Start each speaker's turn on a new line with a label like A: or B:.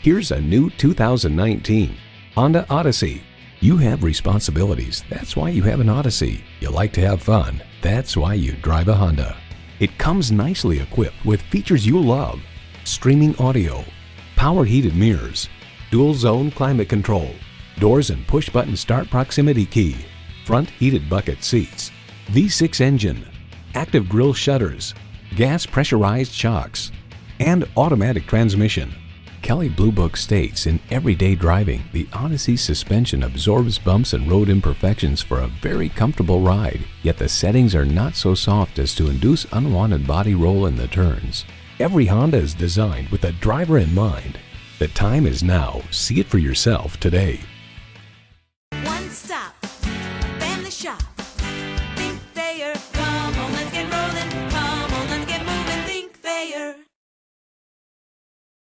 A: Here's a new 2019 Honda Odyssey. You have responsibilities, that's why you have an Odyssey. You like to have fun, that's why you drive a Honda. It comes nicely equipped with features you love: streaming audio, power heated mirrors, dual zone climate control, doors and push button start proximity key, front heated bucket seats, V6 engine, active grille shutters, gas pressurized shocks, and automatic transmission. Kelley Blue Book states in everyday driving, the Odyssey suspension absorbs bumps and road imperfections for a very comfortable ride, yet the settings are not so soft as to induce unwanted body roll in the turns. Every Honda is designed with the driver in mind. The time is now. See it for yourself today.